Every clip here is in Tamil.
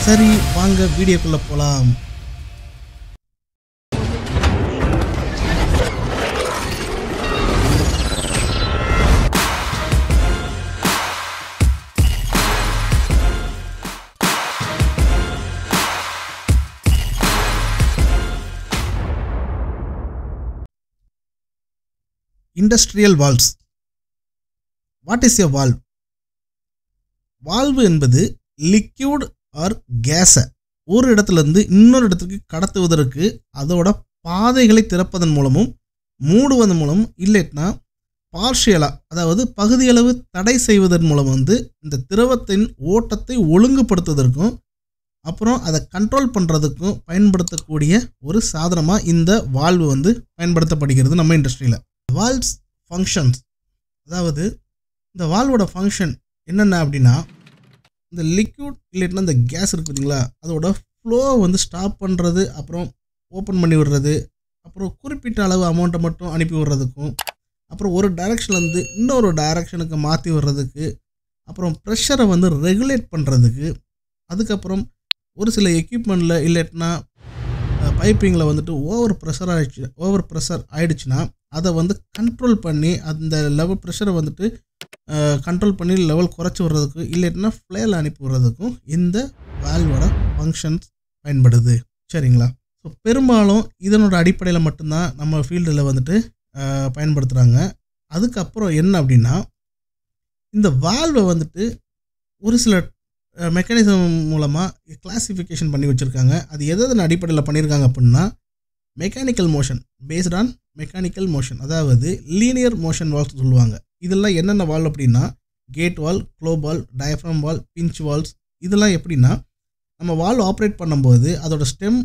சரி வாங்க வீடியோக்குள்ள போலாம். Industrial valves. What is a valve? Valve என்பது லிக்யூட் ஆர் கேஸை ஒரு இடத்துலேருந்து இன்னொரு இடத்துக்கு கடத்துவதற்கு அதோட பாதைகளை திறப்பதன் மூலமும் மூடுவதன் மூலமும் இல்லைன்னா பார்ஷியலாக அதாவது பகுதியளவு தடை செய்வதன் மூலம் இந்த திரவத்தின் ஓட்டத்தை ஒழுங்குபடுத்துவதற்கும் அப்புறம் அதை கண்ட்ரோல் பண்ணுறதுக்கும் பயன்படுத்தக்கூடிய ஒரு சாதனமாக இந்த வால்வு பயன்படுத்தப்படுகிறது நம்ம இண்டஸ்ட்ரியில். வால்வ்ஸ் ஃபங்க்ஷன்ஸ், அதாவது இந்த வால்வோட ஃபங்க்ஷன் என்னென்ன அப்படின்னா, இந்த லிக்யூட் இல்லைன்னா இந்த கேஸ் இருக்குது பார்த்தீங்களா, அதோட ஃப்ளோவை ஸ்டாப் பண்ணுறது, அப்புறம் ஓப்பன் பண்ணி விடுறது, அப்புறம் குறிப்பிட்ட அளவு அமௌண்ட்டை மட்டும் அனுப்பி விடுறதுக்கும், அப்புறம் ஒரு டைரெக்ஷன்லேருந்து இன்னொரு டைரெக்ஷனுக்கு மாற்றி விடுறதுக்கு, அப்புறம் ப்ரெஷரை ரெகுலேட் பண்ணுறதுக்கு, அதுக்கப்புறம் ஒரு சில எக்யூப்மெண்ட்டில் இல்லைன்னா பைப்பிங்கில் ஓவர் ப்ரெஷர் ஆகிடுச்சுன்னா அதை கண்ட்ரோல் பண்ணி அந்த லெவல் ப்ரெஷரை கண்ட்ரோல் பண்ணி லெவல் குறைச்சி விடுறதுக்கு இல்லைன்னா ஃப்ளேயில் அனுப்பி விடுறதுக்கும் இந்த வால்வோட ஃபங்க்ஷன்ஸ் பயன்படுது. சரிங்களா? ஸோ பெரும்பாலும் இதனோட அடிப்படையில் மட்டும்தான் நம்ம ஃபீல்டில் பயன்படுத்துகிறாங்க. அதுக்கப்புறம் என்ன அப்படின்னா, இந்த வால்வை ஒரு சில மெக்கானிசம் மூலமாக கிளாசிஃபிகேஷன் பண்ணி வச்சுருக்காங்க. அது எதன் அடிப்படையில் பண்ணியிருக்காங்க அப்படின்னா, mechanical motion based on mechanical motion, அதாவது லீனியர் மோஷன் வால்வ்ஸ் சொல்லுவாங்க. இதெல்லாம் என்னென்ன வால்வ் அப்படின்னா, கேட் வால், க்ளோ வால், டயஃப்ரம் வால், பிஞ்ச் வால்வ்ஸ். இதெல்லாம் எப்படின்னா, நம்ம வால்வ் ஆப்ரேட் பண்ணும்போது அதோட ஸ்டெம்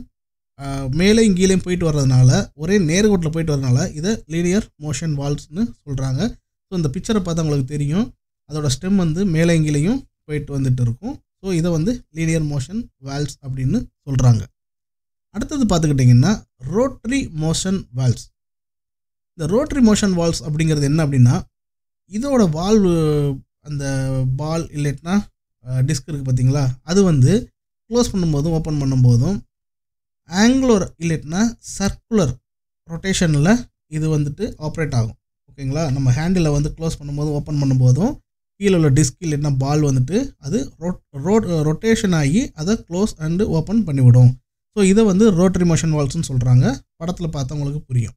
மேலேயும் கீழேயும் போயிட்டு வர்றதுனால, ஒரே நேர்கோட்டில் போயிட்டு வரதுனால இதை லீனியர் மோஷன் வால்வ்ஸ்னு சொல்கிறாங்க. ஸோ இந்த பிக்சரை பார்த்தா உங்களுக்கு தெரியும், அதோட ஸ்டெம் மேலேயும் கீழேயும் போயிட்டு வந்துட்டு இருக்கும். ஸோ இதை லீனியர் மோஷன் வால்வ்ஸ் அப்படின்னு சொல்கிறாங்க. அடுத்தது பார்த்துக்கிட்டிங்கன்னா ரோட்டரி மோஷன் வால்வ்ஸ். இந்த ரோட்டரி மோஷன் வால்வ்ஸ் அப்படிங்கிறது என்ன அப்படின்னா, இதோட வால்வு அந்த பால் இல்லைன்னா டிஸ்க் இருக்குது பார்த்தீங்களா, அது க்ளோஸ் பண்ணும்போதும் ஓப்பன் பண்ணும்போதும் ஆங்குலர் இல்லைன்னா சர்க்குலர் ரொட்டேஷனில் இது ஆப்ரேட் ஆகும். ஓகேங்களா? நம்ம ஹேண்டில் க்ளோஸ் பண்ணும்போதும் ஓப்பன் பண்ணும்போதும் கீழே உள்ள டிஸ்க் இல்லைன்னா பால் அது ரொட்டேஷன் ஆகி அதை க்ளோஸ் அண்டு ஓப்பன் பண்ணிவிடும். ஸோ இதை ரோட்டரி மோஷன் வால்வ்ஸ்னு சொல்கிறாங்க. படத்தில் பார்த்தா உங்களுக்கு புரியும்.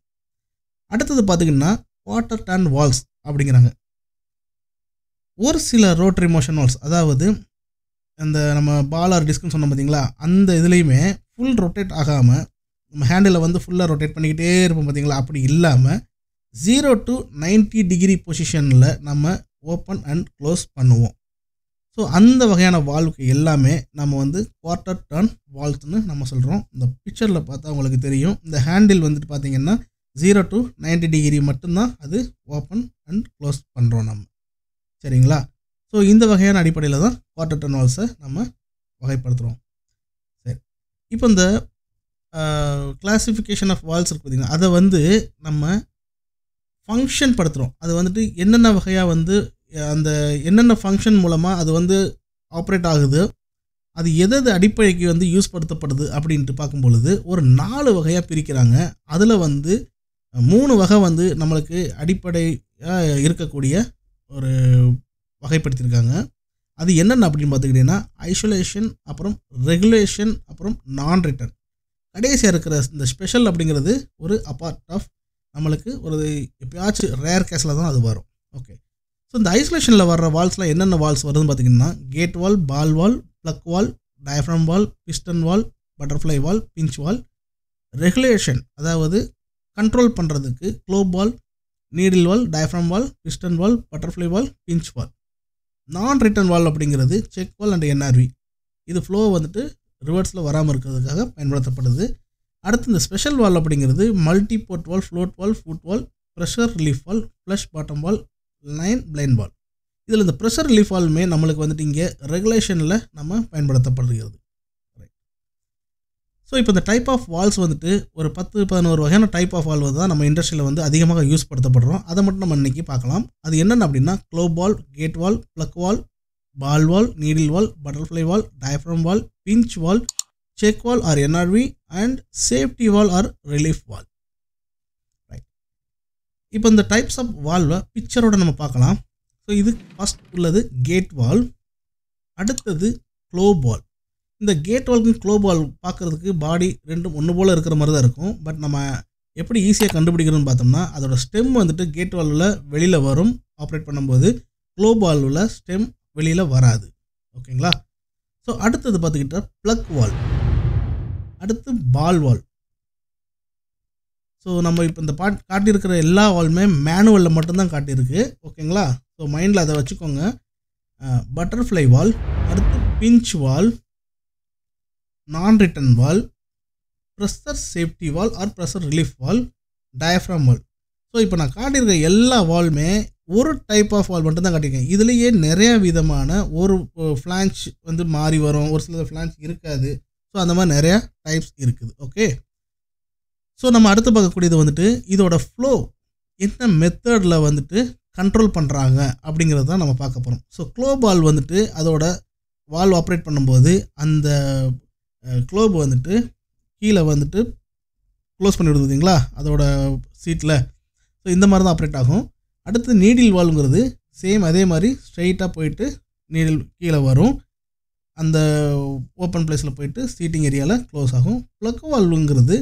அடுத்தது பார்த்திங்கன்னா குவார்ட்டர் டர்ன் வால்வ்ஸ் அப்படிங்கிறாங்க. ஒரு சில ரோட்டரி மோஷன் வால்வ்ஸ், அதாவது அந்த நம்ம பால் ஆர் டிஸ்க்னு சொன்னோம் பார்த்தீங்களா, அந்த இதுலேயுமே ஃபுல் ரொட்டேட் ஆகாமல் நம்ம ஹேண்டில் ஃபுல்லாக ரொட்டேட் பண்ணிக்கிட்டே இருப்போம் பார்த்தீங்களா, அப்படி இல்லாமல் 0 to 90 டிகிரி பொசிஷனில் நம்ம ஓப்பன் அண்ட் க்ளோஸ் பண்ணுவோம். ஸோ அந்த வகையான வால்வுக்கு எல்லாமே நம்ம குவார்ட்டர் டர்ன் வால்வ்ஸ்னு நம்ம சொல்கிறோம். இந்த பிக்சரில் பார்த்தா உங்களுக்கு தெரியும், இந்த ஹேண்டில் பார்த்திங்கன்னா 0 to 90 டிகிரி மட்டும்தான் அது ஓப்பன் அண்ட் க்ளோஸ் பண்ணுறோம் நம்ம. சரிங்களா? ஸோ இந்த வகையான அடிப்படையில் தான் குவார்ட்டர் டர்ன் வால்வ்ஸை நம்ம வகைப்படுத்துகிறோம். சரி, இப்போ இந்த கிளாசிஃபிகேஷன் ஆஃப் வால்வ்ஸ் இருக்குது பார்த்திங்கன்னா, அதை நம்ம ஃபங்க்ஷன் படுத்துகிறோம். அது என்னென்ன வகையாக அந்த என்னென்ன ஃபங்க்ஷன் மூலமாக அது ஆப்ரேட் ஆகுது, அது எது அடிப்படைக்கு யூஸ் படுத்தப்படுது அப்படின்ட்டு பார்க்கும்பொழுது ஒரு 4 வகையாக பிரிக்கிறாங்க. அதில் 3 வகை நம்மளுக்கு அடிப்படையாக இருக்கக்கூடிய ஒரு வகைப்படுத்தியிருக்காங்க. அது என்னென்ன அப்படின்னு பார்த்துக்கிட்டிங்கன்னா, ஐசோலேஷன், அப்புறம் ரெகுலேஷன், அப்புறம் நான் ரிட்டர்ன். கடைசியாக இருக்கிற இந்த ஸ்பெஷல் அப்படிங்கிறது ஒரு அபார்ட் ஆஃப் நம்மளுக்கு ஒரு எப்பயாச்சும் ரேர் கேஸில் தான் அது வரும். ஓகே, ஸோ இந்த ஐசோலேஷனில் வர்ற வால்வ்ஸ்லாம் என்னென்ன வால்வ்ஸ் வருதுன்னு பார்த்திங்கன்னா, கேட் வால், பால் வால், ப்ளக் வால், டயஃப்ரம் வால், பிஸ்டன் வால், பட்டர்ஃப்ளை வால், பிஞ்ச் வால். ரெகுலேஷன், அதாவது கண்ட்ரோல் பண்ணுறதுக்கு க்ளோ வால், நீடில் வால், டயஃப்ரம் வால், பிஸ்டன் வால், பட்டர்ஃப்ளை வால், பிஞ்ச் வால். நான் ரிட்டர்ன் வால் அப்படிங்கிறது செக் வால் அண்ட் என்ஆர்வி. இது ஃப்ளோ ரிவர்ஸில் வராமல் இருக்கிறதுக்காக பயன்படுத்தப்படுது. அடுத்து இந்த ஸ்பெஷல் வால் அப்படிங்கிறது மல்டி போர்ட் வால், ஃப்ளோட் வால், ஃபுட் வால், ப்ரெஷர் ரிலீஃப் வால், ஃப்ளஷ் பாட்டம் வால், லைன் பிளைண்ட் வால். இதில் இந்த ப்ரெஷர் ரிலீஃப் வால்மே நம்மளுக்கு இங்கே ரெகுலேஷனில் நம்ம பயன்படுத்தப்படுகிறது. ரைட். ஸோ இப்போ இந்த டைப் ஆஃப் வால்ஸ் ஒரு 10-11 வகையான டைப் ஆஃப் வால்வு தான் நம்ம இண்டஸ்ட்ரியில் அதிகமாக யூஸ் படுத்தப்படுறோம். அதை மட்டும் நம்ம இன்றைக்கி பார்க்கலாம். அது என்னென்ன அப்படின்னா, glow wall, gate wall, plug wall, ball valve, needle valve, butterfly valve, diaphragm valve, pinch valve, check valve or NRV, and safety valve or relief valve. Right. இப்போ இந்த டைப்ஸ் ஆஃப் வால்வை பிக்சரோட நம்ம பார்க்கலாம். ஸோ இது ஃபர்ஸ்ட் உள்ளது கேட் வால்வ், அடுத்தது க்ளோப் வால்வ். இந்த கேட் வால்வுக்கும் க்ளோப் வால்வ் பார்க்குறதுக்கு பாடி ரெண்டும் ஒன்று போல் இருக்கிற மாதிரி தான் இருக்கும். பட் நம்ம எப்படி ஈஸியாக கண்டுபிடிக்கிறோன்னு பார்த்தோம்னா அதோட ஸ்டெம் வந்துட்டு கேட் வால்வில் வெளியில் வரும் ஆப்ரேட் பண்ணும்போது, க்ளோப் வால்வில் ஸ்டெம் வெளியில் வராது. ஓகேங்களா? ஸோ அடுத்தது பார்த்துக்கிட்டா ப்ளக் வால்வ், அடுத்து பால் வால்வ். ஸோ நம்ம இப்போ இந்த காட்டியிருக்கிற எல்லா வால்வுமே மேனுவலில் மட்டும்தான் காட்டியிருக்கு. ஓகேங்களா? ஸோ மைண்டில் அதை வச்சுக்கோங்க. பட்டர்ஃப்ளை வால்வ், அடுத்து pinch valve, non return valve, pressure safety valve or pressure relief valve, diaphragm valve. So இப்போ நான் காட்டியிருக்க எல்லா வால்வுமே ஒரு டைப் ஆஃப் வால்வ் மட்டும் தான் காட்டியிருக்கேன். இதுலேயே நிறைய விதமான ஒரு ஃப்ளான்ச் வந்து மாறி வரும், ஒரு சில ஃப்ளான்ச் இருக்காது. ஸோ அந்த மாதிரி நிறையா டைப்ஸ் இருக்குது. ஓகே, ஸோ நம்ம அடுத்து பார்க்கக்கூடியது வந்துட்டு இதோட ஃப்ளோ என்ன மெத்தடில் வந்துட்டு கண்ட்ரோல் பண்ணுறாங்க அப்படிங்கிறது தான் நம்ம பார்க்க போகிறோம். ஸோ க்ளோப் வால்வ் வந்துட்டு அதோட வால்வ் ஆப்ரேட் பண்ணும்போது அந்த க்ளோப் வந்துட்டு கீழே வந்துட்டு க்ளோஸ் பண்ணி விடுவீங்களா அதோட சீட்டில். ஸோ இந்த மாதிரி தான் ஆப்ரேட் ஆகும். அடுத்து நீடில் வால்வுங்கிறது சேம் அதே மாதிரி ஸ்ட்ரெயிட்டாக போயிட்டு நீடில் கீழே வரும், அந்த ஓப்பன் பிளேஸில் போயிட்டு சீட்டிங் ஏரியாவில் க்ளோஸ் ஆகும். ப்ளக் வால்வுங்கிறது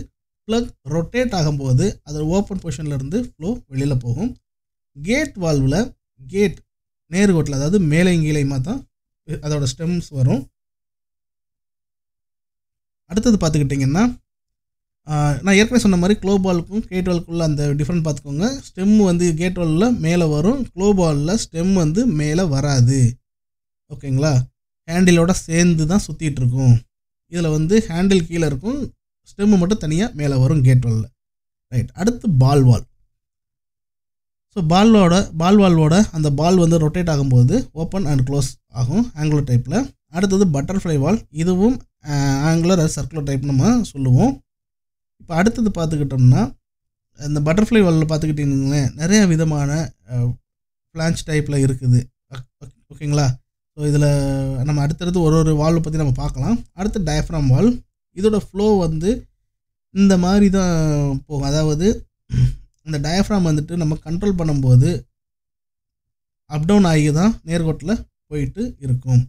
ப்ளக் ரொட்டேட் ஆகும்போது அது ஓப்பன் பொசிஷன்லேருந்து ஃப்ளோ வெளியில் போகும். கேட் வால்வில் கேட் நேர்கோட்டில், அதாவது மேலே கீழையுமா தான் அதோட ஸ்டெம்ஸ் வரும். அடுத்தது பார்த்துக்கிட்டிங்கன்னா நான் ஏற்கனவே சொன்ன மாதிரி க்ளோப் வால்வுக்கும் கேட் வால்வுக்குள்ள அந்த டிஃப்ரெண்ட் பார்த்துக்கோங்க. ஸ்டெம் வந்து கேட் வால்வில் மேலே வரும், க்ளோப் வால்வில் ஸ்டெம் வந்து மேலே வராது. ஓகேங்களா? ஹேண்டிலோட சேர்ந்து தான் சுற்றிட்டு இருக்கும். இதில் வந்து ஹேண்டில் கீழே இருக்கும், ஸ்டெம்மு மட்டும் தனியாக மேலே வரும் கேட் வால்வில். ரைட். அடுத்து பால் வால்வ். ஸோ பால் வால்வோட அந்த பால் வந்து ரொட்டேட் ஆகும்போது ஓப்பன் அண்ட் க்ளோஸ் ஆகும் ஆங்குலர் டைப்பில். அடுத்தது பட்டர்ஃப்ளை வால்வ், இதுவும் ஆங்குலர் அது சர்க்குலர் டைப் நம்ம சொல்லுவோம். இப்போ அடுத்தது பார்த்துக்கிட்டோம்னா இந்த பட்டர்ஃப்ளை வால்வில் பார்த்துக்கிட்டிங்களேன் நிறைய விதமான ஃப்ளான்ச் டைப்பில் இருக்குது. ஓகேங்களா? ஸோ இதில் நம்ம அடுத்தடுத்து ஒரு வால்வை பற்றி நம்ம பார்க்கலாம். அடுத்து டயஃப்ராம் வால்வ், இதோட ஃப்ளோ வந்து இந்த மாதிரி தான் போகும். அதாவது இந்த டயஃப்ராம் வந்துட்டு நம்ம கண்ட்ரோல் பண்ணும்போது அப் டவுன் ஆகி தான் நேர்கோட்டில் போயிட்டு இருக்கும்.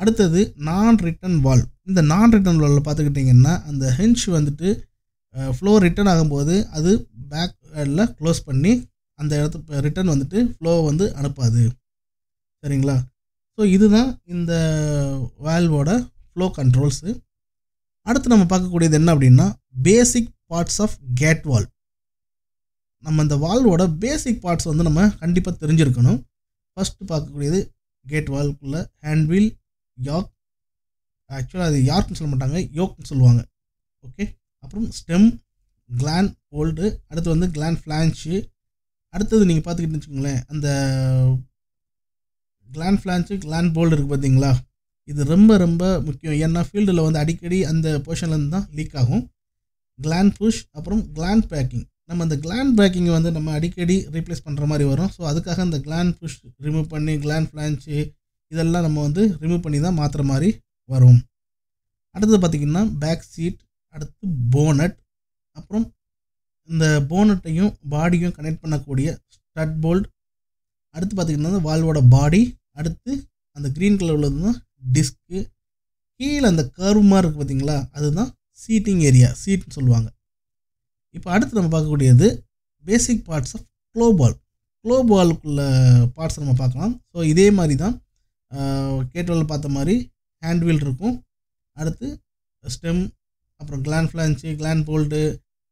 அடுத்தது நான் ரிட்டன் வால்வ். இந்த நான் ரிட்டன் வால்வில் பார்த்துக்கிட்டிங்கன்னா அந்த ஹென்ச் வந்துட்டு ஃப்ளோ ரிட்டர்ன் ஆகும்போது அது பேக் சைடில் க்ளோஸ் பண்ணி அந்த இடத்து ரிட்டர்ன் வந்துட்டு ஃப்ளோ வந்து அனுப்பாது. சரிங்களா? ஸோ இதுதான் இந்த வால்வோட ஃப்ளோ கண்ட்ரோல்ஸு. அடுத்து நம்ம பார்க்கக்கூடியது என்ன அப்படின்னா பேசிக் பார்ட்ஸ் ஆஃப் கேட் வால்வ். நம்ம இந்த வால்வோட பேசிக் பார்ட்ஸ் வந்து நம்ம கண்டிப்பாக தெரிஞ்சிருக்கணும். ஃபஸ்ட்டு பார்க்கக்கூடியது கேட் வால்வுக்குள்ளே ஹேண்ட்வீல், யாக், ஆக்சுவலாக அது யார்க்குன்னு சொல்ல மாட்டாங்க, யோக்னு சொல்லுவாங்க. ஓகே. அப்புறம் ஸ்டெம், கிளான் போல்டு, அடுத்து வந்து கிளான் ஃப்ளான்ச்சு. அடுத்தது நீங்கள் பார்த்துக்கிட்டு வச்சுக்கோங்களேன் அந்த கிளான் ஃப்ளான்ச்சு கிளான் போல்டு இருக்குது பார்த்தீங்களா, இது ரொம்ப ரொம்ப முக்கியம். ஏன்னா ஃபீல்டில் வந்து அடிக்கடி அந்த பொசிஷன்லேருந்து தான் லீக் ஆகும். கிளான் புஷ், அப்புறம் கிளான் பேக்கிங். நம்ம அந்த கிளான் பேக்கிங்கை வந்து நம்ம அடிக்கடி ரீப்ளேஸ் பண்ணுற மாதிரி வரும். ஸோ அதுக்காக அந்த கிளான் புஷ் ரிமூவ் பண்ணி கிளான் ஃப்ளான்ச்சு இதெல்லாம் நம்ம வந்து ரிமூவ் பண்ணி தான் மாற்றுற மாதிரி வரும். அடுத்தது பார்த்திங்கன்னா பேக் சீட், அடுத்து போனட், அப்புறம் இந்த போனட்டையும் பாடியும் கனெக்ட் பண்ணக்கூடிய ஸ்டட் போல்ட். அடுத்து பார்த்திங்கன்னா வால்வோட பாடி, அடுத்து அந்த க்ரீன் கலர் உள்ளது தான் டிஸ்க்கு, கீழே அந்த கர்வ் மாதிரி இருக்குது பார்த்திங்களா அதுதான் சீட்டிங் ஏரியா, சீட்னு சொல்லுவாங்க. இப்போ அடுத்து நம்ம பார்க்கக்கூடியது basic parts of globe valve. Globe வால்வுக்குள்ள பார்ட்ஸ் நம்ம பார்க்கலாம். ஸோ இதே மாதிரி தான் கேட் வால்வ் பார்த்த மாதிரி ஹேண்ட் வீல் இருக்கும், அடுத்து ஸ்டெம், அப்புறம் கிளான் ஃப்ளான்ச்சு, கிளான் போல்டு,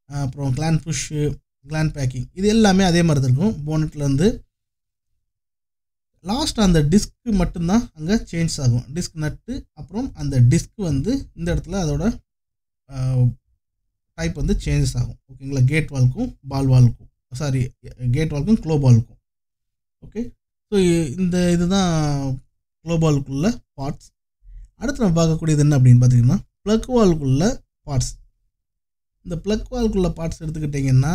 அப்புறம் கிளான் புஷ்ஷு, கிளான் பேக்கிங், இது எல்லாமே அதே மாதிரி தான் இருக்கும். போனட்லேருந்து லாஸ்ட் அந்த டிஸ்க்கு மட்டும்தான் அங்கே சேஞ்ச் ஆகும். டிஸ்க் நட்டு, அப்புறம் அந்த டிஸ்க் வந்து இந்த இடத்துல அதோட டைப் வந்து சேஞ்சஸ் ஆகும். ஓகேங்களா? கேட் வால்வுக்கும் பால் வால்வுக்கும், சாரி கேட் வால்வுக்கும் க்ளோப் வால்வுக்கும். ஓகே. ஸோ இதுதான் க்ளோப் வால்வுக்குள்ள பார்ட்ஸ். அடுத்து நம்ம பார்க்கக்கூடியது என்ன அப்படின்னு பார்த்தீங்கன்னா ப்ளக் வால்வுக்குள்ள பார்ட்ஸ். இந்த ப்ளக் வால்வுக்குள்ள பார்ட்ஸ் எடுத்துக்கிட்டிங்கன்னா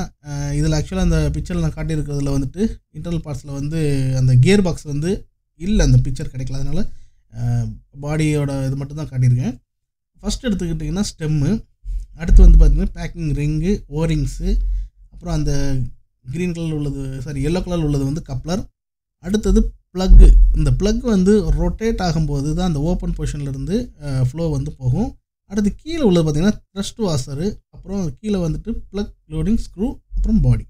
இதில் ஆக்சுவலாக அந்த பிக்சரில் நான் காட்டியிருக்கிறதுல வந்துட்டு இன்டர்னல் பார்ட்ஸில் வந்து அந்த கியர் பாக்ஸ் வந்து இல்லை, அந்த பிக்சர் கிடைக்கல, அதனால் பாடியோட இது மட்டும் தான் காட்டியிருக்கேன். ஃபஸ்ட் எடுத்துக்கிட்டிங்கன்னா ஸ்டெம்மு, அடுத்து வந்து பார்த்திங்கன்னா பேக்கிங் ரிங்கு, ஓரிங்ஸு, அப்புறம் அந்த க்ரீன் கலர் உள்ளது எல்லோ கலர் உள்ளது வந்து கப்ளர். அடுத்தது ப்ளக்கு. இந்த ப்ளக் வந்து ரொட்டேட் ஆகும்போது தான் அந்த ஓப்பன் பொசிஷன்லேருந்து ஃப்ளோ வந்து போகும். அடுத்து கீழே உள்ளது பார்த்திங்கன்னா த்ரஸ்ட் வாஷரு, அப்புறம் கீழே வந்துட்டு ப்ளக், லோடிங் ஸ்க்ரூ, அப்புறம் பாடி.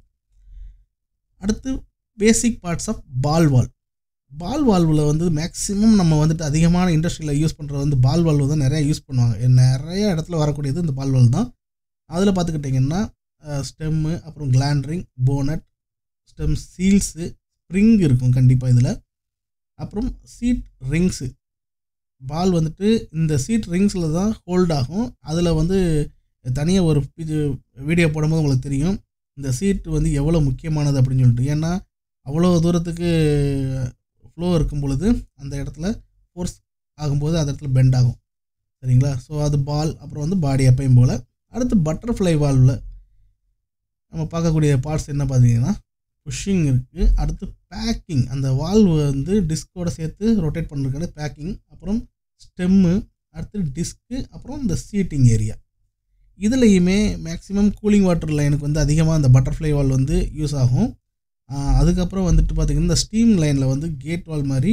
அடுத்து பேசிக் பார்ட்ஸ் ஆஃப் பால் வால்வில் வந்து மேக்ஸிமம் நம்ம வந்துட்டு அதிகமான இண்டஸ்ட்ரியில் யூஸ் பண்ணுறது வந்து பால் வால்வு தான் நிறையா யூஸ் பண்ணுவாங்க. நிறைய இடத்துல வரக்கூடியது இந்த பால் வால்வு தான். அதில் பார்த்துக்கிட்டிங்கன்னா ஸ்டெம்மு, அப்புறம் கிளாண்ட்ரிங், போனட், ஸ்டெம் சீல்ஸு, ஸ்ப்ரிங் இருக்கும் கண்டிப்பாக இதில், அப்புறம் சீட் ரிங்ஸு. பால் வந்துட்டு இந்த சீட் ரிங்ஸில் தான் ஹோல்ட் ஆகும். அதில் வந்து தனியாக ஒரு வீடியோ போடும்போது உங்களுக்கு தெரியும் இந்த சீட் வந்து எவ்வளோ முக்கியமானது அப்படின்னு சொல்லிட்டு. ஏன்னா அவ்வளோ தூரத்துக்கு ஃப்ளோ இருக்கும் பொழுது அந்த இடத்துல ஃபோர்ஸ் ஆகும்போது அந்த இடத்துல பெண்ட் ஆகும். சரிங்களா? ஸோ அது பால், அப்புறம் வந்து பாடி எப்பயும் போல். அடுத்து பட்டர்ஃப்ளை வால்வில் நம்ம பார்க்கக்கூடிய பார்ட்ஸ் என்ன பார்த்தீங்கன்னா புஷ்ஷிங் இருக்குது. அடுத்து பேக்கிங், அந்த வால்வு வந்து டிஸ்கோட சேர்த்து ரொட்டேட் பண்ணுறதுக்கான பேக்கிங், அப்புறம் ஸ்டெம்மு, அடுத்து டிஸ்க்கு, அப்புறம் இந்த சீட்டிங் ஏரியா. இதுலேயுமே மேக்ஸிமம் கூலிங் வாட்டர் லைனுக்கு வந்து அதிகமாக அந்த பட்டர்ஃப்ளை வால் வந்து யூஸ் ஆகும். அதுக்கப்புறம் வந்துட்டு பார்த்திங்கன்னா இந்த ஸ்டீம் லைனில் வந்து கேட் வால் மாதிரி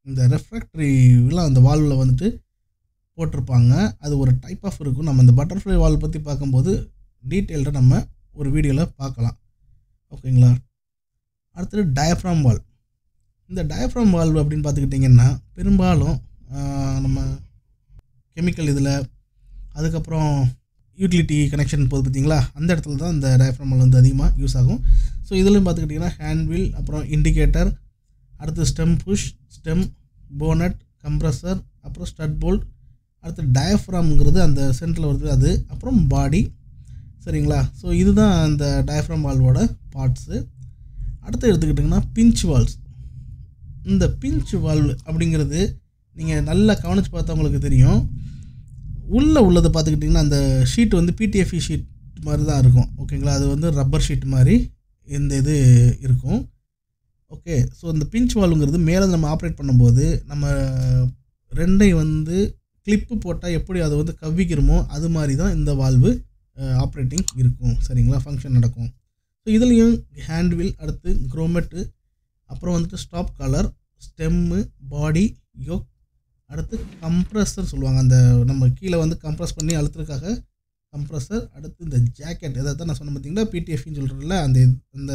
இந்த ரெஃப்ராக்டரிலாம் அந்த வால்வில் வந்துட்டு போட்டிருப்பாங்க. அது ஒரு டைப் ஆஃப் இருக்கும். நம்ம இந்த பட்டர்ஃப்ளை வால் பற்றி பார்க்கும்போது டீட்டெயில்டாக நம்ம ஒரு வீடியோவில் பார்க்கலாம். ஓகேங்களா? அடுத்தது டயஃப்ராம் வால். இந்த டயஃப்ராம் வால்வு அப்படின்னு பார்த்துக்கிட்டிங்கன்னா பெரும்பாலும் நம்ம கெமிக்கல் இதில், அதுக்கப்புறம் யூட்டிலிட்டி கனெக்ஷன் போகுது பார்த்திங்களா, அந்த இடத்துல தான் இந்த டயஃப்ராம் வால் வந்து அதிகமாக யூஸ் ஆகும். ஸோ இதுலையும் பார்த்துக்கிட்டிங்கன்னா ஹேண்ட்வில், அப்புறம் இண்டிகேட்டர், அடுத்து stem bush, stem, bonnet, compressor, அப்புறம் ஸ்டட் போல்ட், அடுத்து டயஃப்ராம்ங்கிறது அந்த சென்டரில் வருது அது, அப்புறம் பாடி. சரிங்களா? ஸோ இதுதான் அந்த டயஃப்ராம் வால்வோட பார்ட்ஸு. அடுத்து எடுத்துக்கிட்டிங்கன்னா பிஞ்ச் வால்ஸ். இந்த பிஞ்ச் வால்வ் அப்படிங்கிறது நீங்கள் நல்லா கவனித்து பார்த்தா உங்களுக்கு தெரியும். உள்ளே உள்ளது பார்த்துக்கிட்டிங்கன்னா அந்த ஷீட் வந்து பிடிஎஃப்இ ஷீட் மாதிரி தான் இருக்கும். ஓகேங்களா? அது வந்து ரப்பர் ஷீட் மாதிரி இந்த இது இருக்கும். ஓகே. ஸோ இந்த பிஞ்ச் வால்வுங்கிறது மேலே நம்ம ஆப்ரேட் பண்ணும்போது நம்ம ரெண்டையும் வந்து கிளிப்பு போட்டால் எப்படி அதை வந்து கவ்விக்கிறோமோ அது மாதிரி தான் இந்த வால்வு ஆப்ரேட்டிங் இருக்கும். சரிங்களா? ஃபங்க்ஷன் நடக்கும். ஸோ இதுலேயும் ஹேண்ட்வில், அடுத்து குரோமெட்டு, அப்புறம் வந்துட்டு ஸ்டாப் காலர், ஸ்டெம்மு, பாடி, யோக், அடுத்து கம்ப்ரஸர் சொல்லுவாங்க. அந்த நம்ம கீழே வந்து கம்ப்ரஸ் பண்ணி அழுத்துறதுக்காக கம்ப்ரஸர், அடுத்து இந்த ஜாக்கெட், எதை தான் நான் சொன்ன பார்த்தீங்கன்னா பிடிஎஃப்னு சொல்கிறதில்ல, அந்த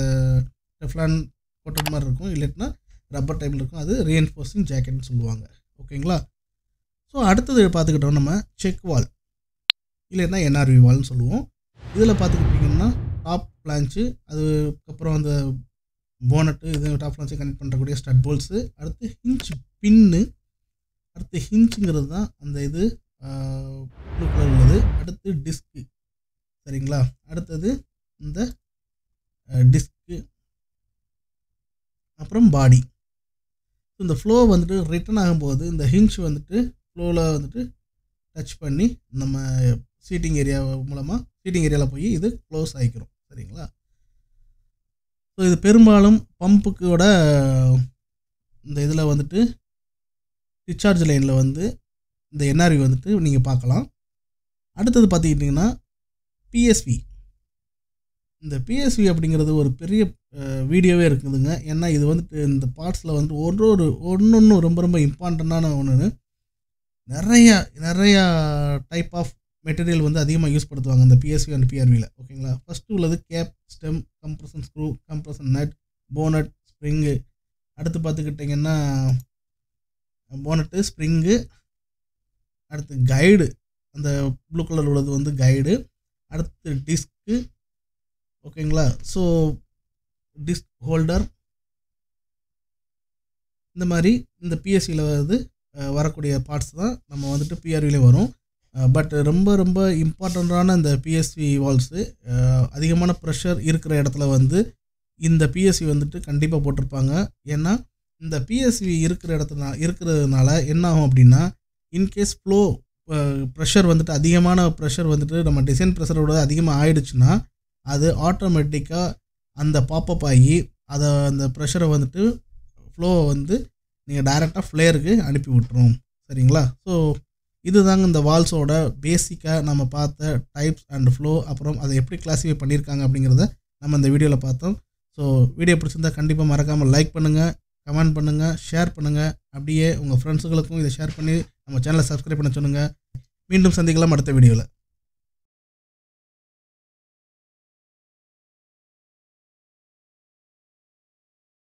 டெஃப்லான் கோட்டட் மாதிரி இருக்கும், இல்லைன்னா ரப்பர் டைப்பில் இருக்கும், அது ரீஎன்ஃபோர்ஸிங் ஜாக்கெட்னு சொல்லுவாங்க. ஓகேங்களா? ஸோ அடுத்தது பார்த்துக்கிட்டோம் நம்ம செக் வால், இல்லைன்னா என்ஆர்வி வால்னு சொல்லுவோம். இதில் பார்த்துக்கிட்டிங்கன்னா டாப் பிளான்ச்சு, அதுக்கப்புறம் அந்த போனட்டு, இது டாப் பிளான்ச்சை கனெக்ட் பண்ணுறக்கூடிய ஸ்டட் போல்ஸு, அடுத்து ஹிஞ்ச் பின்னு, அடுத்து ஹிஞ்சுங்கிறது தான் அந்த இது ப்ளூ கலர் உள்ளது, அடுத்து டிஸ்க்கு. சரிங்களா? அடுத்தது இந்த டிஸ்க்கு, அப்புறம் பாடி. இந்த ஃப்ளோ வந்துட்டு ரிட்டர்ன் ஆகும்போது இந்த ஹிஞ்ச் வந்துட்டு ஃப்ளோவில் வந்துட்டு டச் பண்ணி நம்ம சீட்டிங் ஏரியா மூலமாக சீட்டிங் ஏரியாவில் போய் இது க்ளோஸ் ஆகிக்கிறோம். சரிங்களா? ஸோ இது பெரும்பாலும் பம்புக்கோட இந்த இதில் வந்துட்டு டிஸ்சார்ஜ் லைனில் வந்து இந்த என்ஆர்வி வந்துட்டு நீங்கள் பார்க்கலாம். அடுத்தது பார்த்துக்கிட்டிங்கன்னா பிஎஸ்வி. இந்த பிஎஸ்வி அப்படிங்கிறது ஒரு பெரிய வீடியோவே இருக்குதுங்க. ஏன்னா இது வந்துட்டு இந்த பார்ட்ஸில் வந்துட்டு ஒன்று ரொம்ப ரொம்ப இம்பார்ட்டண்ட்டான ஒன்று. நிறையா டைப் ஆஃப் மெட்டீரியல் வந்து அதிகமாக யூஸ் படுத்துவாங்க இந்த பிஎஸ்வி அண்ட் பிஆர்வியில். ஓகேங்களா? ஃபஸ்ட்டு உள்ளது cap, stem, compression screw, compression nut, bonnet, spring. அடுத்து பார்த்துக்கிட்டிங்கன்னா போனட்டு, ஸ்ப்ரிங்கு, அடுத்து கைடு, அந்த ப்ளூ கலர் உள்ளது வந்து கைடு, அடுத்து டிஸ்க்கு. ஓகேங்களா? ஸோ டிஸ்க் ஹோல்டர், இந்த மாதிரி இந்த பிஎஸ்சியில் வந்து வரக்கூடிய பார்ட்ஸ் தான் நம்ம வந்துட்டு பிஆர்விலே வரும். பட் ரொம்ப ரொம்ப இம்பார்ட்டண்ட்டான இந்த பிஎஸ்வி வால்ஸு அதிகமான ப்ரெஷர் இருக்கிற இடத்துல வந்து இந்த பிஎஸ்சி வந்துட்டு கண்டிப்பாக போட்டிருப்பாங்க. ஏன்னா இந்த பிஎஸ்வி இருக்கிறதுனால என்ன ஆகும் அப்படின்னா, இன்கேஸ் ஃப்ளோ ப்ரெஷர் வந்துட்டு அதிகமான ப்ரெஷர் வந்துட்டு நம்ம டிசைன் ப்ரெஷரோட அதிகமாக ஆயிடுச்சுன்னா அது ஆட்டோமேட்டிக்காக அந்த பாப்பப் ஆகி அந்த ப்ரெஷரை வந்துட்டு ஃப்ளோவை வந்து நீங்கள் டைரெக்டாக ஃப்ளேயருக்கு அனுப்பி விட்டுரும். சரிங்களா? ஸோ இதுதாங்க இந்த வால்ஸோட பேசிக்காக நம்ம பார்த்த டைப்ஸ் அண்ட் ஃப்ளோ, அப்புறம் அதை எப்படி கிளாஸிஃபை பண்ணியிருக்காங்க அப்படிங்கிறத நம்ம இந்த வீடியோவில் பார்த்தோம். ஸோ வீடியோ பிடிச்சிருந்தா கண்டிப்பாக மறக்காமல் லைக் பண்ணுங்கள், கமெண்ட் பண்ணுங்கள், ஷேர் பண்ணுங்கள். அப்படியே உங்கள் ஃப்ரெண்ட்ஸுகளுக்கும் இதை ஷேர் பண்ணி நம்ம சேனலை சப்ஸ்கிரைப் பண்ண சொல்லுங்கள். மீண்டும் சந்திக்கலாம் அடுத்த வீடியோவில்.